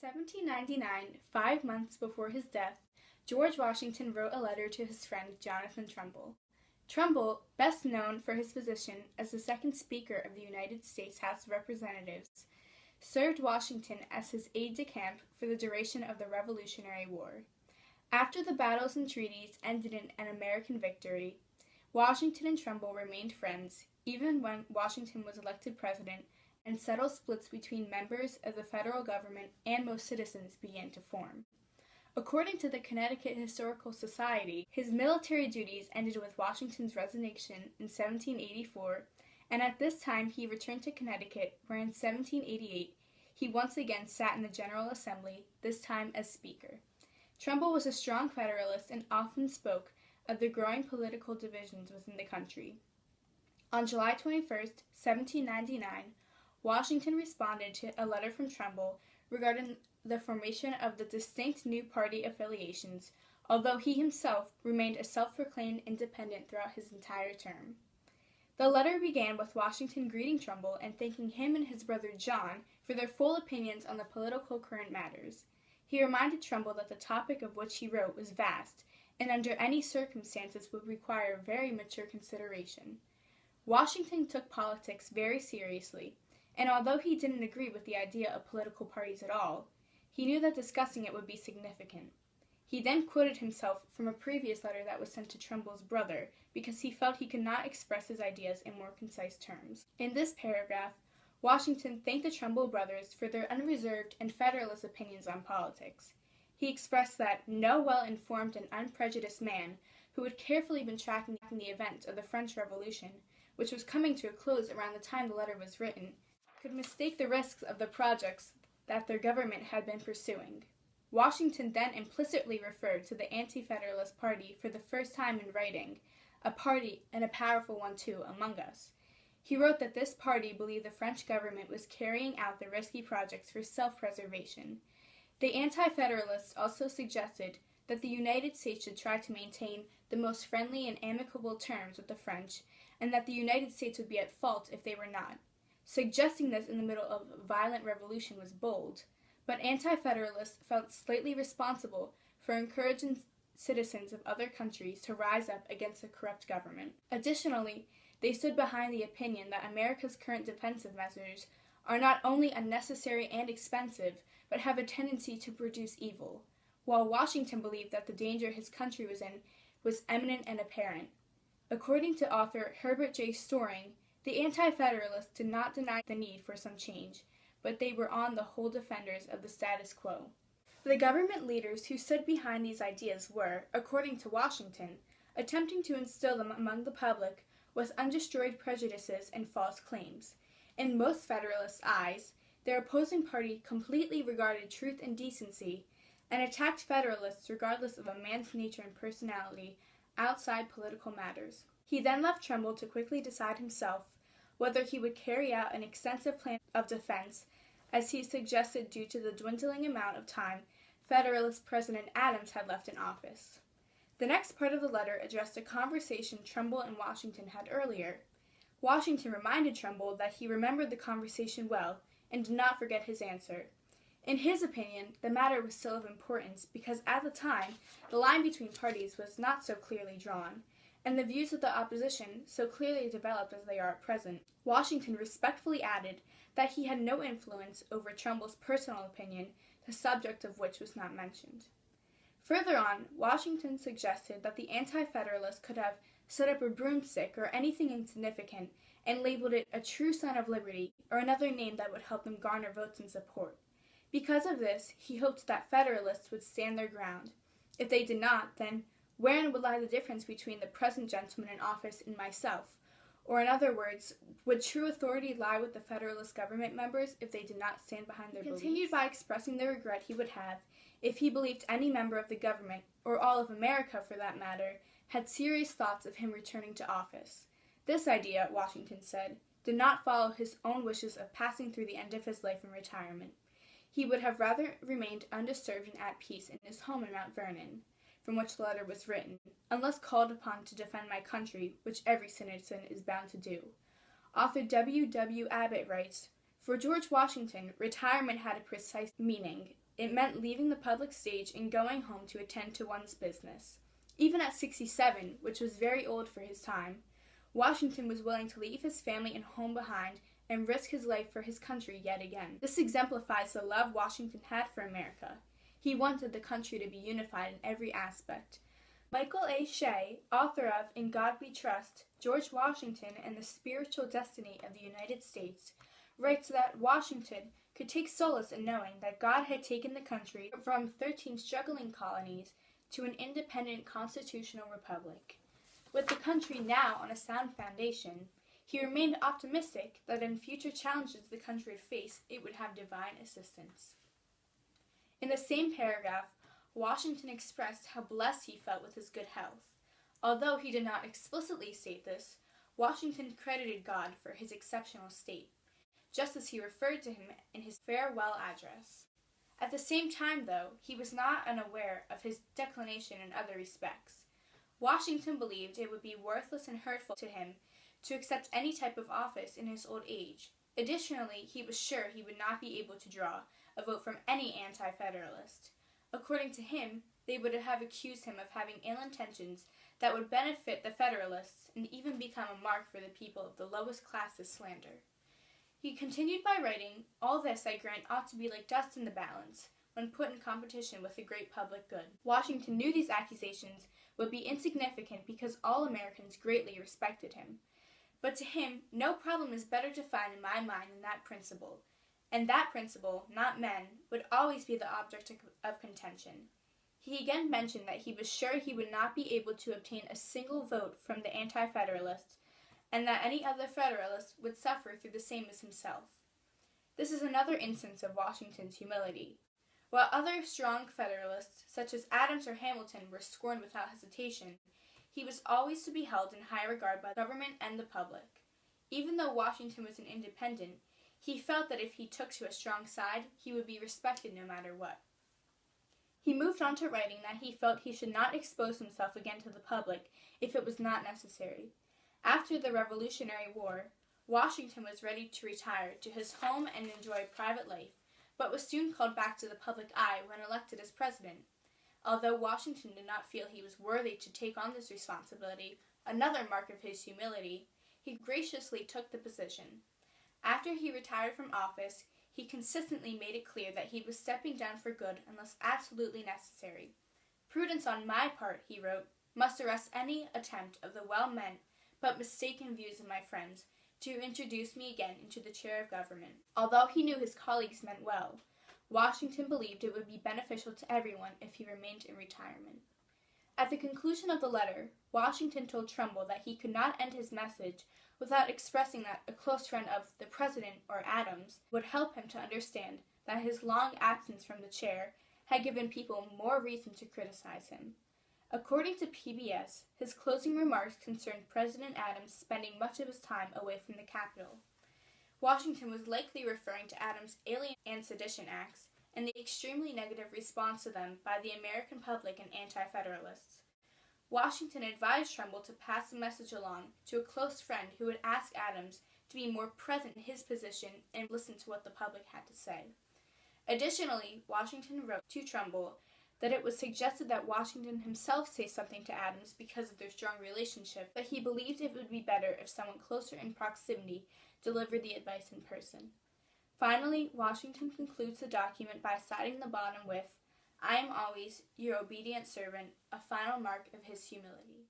1799, 5 months before his death, George Washington wrote a letter to his friend Jonathan Trumbull. Trumbull, best known for his position as the second Speaker of the United States House of Representatives, served Washington as his aide-de-camp for the duration of the Revolutionary War. After the battles and treaties ended in an American victory, Washington and Trumbull remained friends, even when Washington was elected president, and subtle splits between members of the federal government and most citizens began to form. According to the Connecticut Historical Society, his military duties ended with Washington's resignation in 1784, and at this time he returned to Connecticut, where in 1788 he once again sat in the General Assembly, this time as Speaker. Trumbull was a strong Federalist and often spoke of the growing political divisions within the country. On July 21, 1799, Washington responded to a letter from Trumbull regarding the formation of the distinct new party affiliations, although he himself remained a self-proclaimed independent throughout his entire term. The letter began with Washington greeting Trumbull and thanking him and his brother John for their full opinions on the political current matters. He reminded Trumbull that the topic of which he wrote was vast, and under any circumstances would require very mature consideration. Washington took politics very seriously, and although he didn't agree with the idea of political parties at all, he knew that discussing it would be significant. He then quoted himself from a previous letter that was sent to Trumbull's brother because he felt he could not express his ideas in more concise terms. In this paragraph, Washington thanked the Trumbull brothers for their unreserved and Federalist opinions on politics. He expressed that no well-informed and unprejudiced man who had carefully been tracking the events of the French Revolution, which was coming to a close around the time the letter was written, could mistake the risks of the projects that their government had been pursuing. Washington then implicitly referred to the Anti-Federalist Party for the first time in writing, a party, and a powerful one too, among us. He wrote that this party believed the French government was carrying out the risky projects for self-preservation. The Anti-Federalists also suggested that the United States should try to maintain the most friendly and amicable terms with the French, and that the United States would be at fault if they were not. Suggesting this in the middle of a violent revolution was bold, but Anti-Federalists felt slightly responsible for encouraging citizens of other countries to rise up against a corrupt government. Additionally, they stood behind the opinion that America's current defensive measures are not only unnecessary and expensive, but have a tendency to produce evil, while Washington believed that the danger his country was in was imminent and apparent. According to author Herbert J. Storing, the Anti-Federalists did not deny the need for some change, but they were on the whole defenders of the status quo. The government leaders who stood behind these ideas were, according to Washington, attempting to instill them among the public with undestroyed prejudices and false claims. In most Federalists' eyes, their opposing party completely regarded truth and decency and attacked Federalists regardless of a man's nature and personality outside political matters. He then left Trumbull to quickly decide himself whether he would carry out an extensive plan of defense, as he suggested due to the dwindling amount of time Federalist President Adams had left in office. The next part of the letter addressed a conversation Trumbull and Washington had earlier. Washington reminded Trumbull that he remembered the conversation well and did not forget his answer. In his opinion, the matter was still of importance because at the time, the line between parties was not so clearly drawn, and the views of the opposition so clearly developed as they are at present. Washington respectfully added that he had no influence over Trumbull's personal opinion, the subject of which was not mentioned. Further on, Washington suggested that the Anti-Federalists could have set up a broomstick or anything insignificant and labeled it a true son of liberty or another name that would help them garner votes and support. Because of this, he hoped that Federalists would stand their ground. If they did not, then wherein would lie the difference between the present gentleman in office and myself? Or in other words, would true authority lie with the Federalist government members if they did not stand behind their beliefs? He continued by expressing the regret he would have if he believed any member of the government, or all of America for that matter, had serious thoughts of him returning to office. This idea, Washington said, did not follow his own wishes of passing through the end of his life in retirement. He would have rather remained undisturbed and at peace in his home in Mount Vernon, from which the letter was written, unless called upon to defend my country, which every citizen is bound to do. Author W. W. Abbott writes, "For George Washington, retirement had a precise meaning, it meant leaving the public stage and going home to attend to one's business. Even at 67, which was very old for his time, Washington was willing to leave his family and home behind and risk his life for his country yet again. This exemplifies the love Washington had for America. He wanted the country to be unified in every aspect. Michael A. Shea, author of In God We Trust, George Washington and the Spiritual Destiny of the United States, writes that Washington could take solace in knowing that God had taken the country from 13 struggling colonies to an independent constitutional republic. With the country now on a sound foundation, he remained optimistic that in future challenges the country would face, it would have divine assistance. In the same paragraph, Washington expressed how blessed he felt with his good health. Although he did not explicitly state this, Washington credited God for his exceptional state, just as he referred to him in his farewell address. At the same time, though, he was not unaware of his declination in other respects. Washington believed it would be worthless and hurtful to him to accept any type of office in his old age. Additionally, he was sure he would not be able to draw a vote from any anti-Federalist. According to him, they would have accused him of having ill intentions that would benefit the Federalists and even become a mark for the people of the lowest class as slander. He continued by writing, "All this, I grant, ought to be like dust in the balance, when put in competition with the great public good." Washington knew these accusations would be insignificant because all Americans greatly respected him. But to him, no problem is better defined in my mind than that principle. And that principle, not men, would always be the object of contention. He again mentioned that he was sure he would not be able to obtain a single vote from the anti-Federalists, and that any other Federalist would suffer through the same as himself. This is another instance of Washington's humility. While other strong Federalists, such as Adams or Hamilton, were scorned without hesitation, he was always to be held in high regard by the government and the public. Even though Washington was an independent, he felt that if he took to a strong side, he would be respected no matter what. He moved on to writing that he felt he should not expose himself again to the public if it was not necessary. After the Revolutionary War, Washington was ready to retire to his home and enjoy private life, but was soon called back to the public eye when elected as president. Although Washington did not feel he was worthy to take on this responsibility, another mark of his humility, he graciously took the position. After he retired from office, he consistently made it clear that he was stepping down for good unless absolutely necessary. "Prudence on my part," he wrote, "must arrest any attempt of the well-meant but mistaken views of my friends to introduce me again into the chair of government." Although he knew his colleagues meant well, Washington believed it would be beneficial to everyone if he remained in retirement. At the conclusion of the letter, Washington told Trumbull that he could not end his message without expressing that a close friend of the President, or Adams, would help him to understand that his long absence from the chair had given people more reason to criticize him. According to PBS, his closing remarks concerned President Adams spending much of his time away from the Capitol. Washington was likely referring to Adams' Alien and Sedition Acts and the extremely negative response to them by the American public and anti-Federalists. Washington advised Trumbull to pass the message along to a close friend who would ask Adams to be more present in his position and listen to what the public had to say. Additionally, Washington wrote to Trumbull that it was suggested that Washington himself say something to Adams because of their strong relationship, but he believed it would be better if someone closer in proximity delivered the advice in person. Finally, Washington concludes the document by citing the bottom with, "I am always your obedient servant," a final mark of his humility.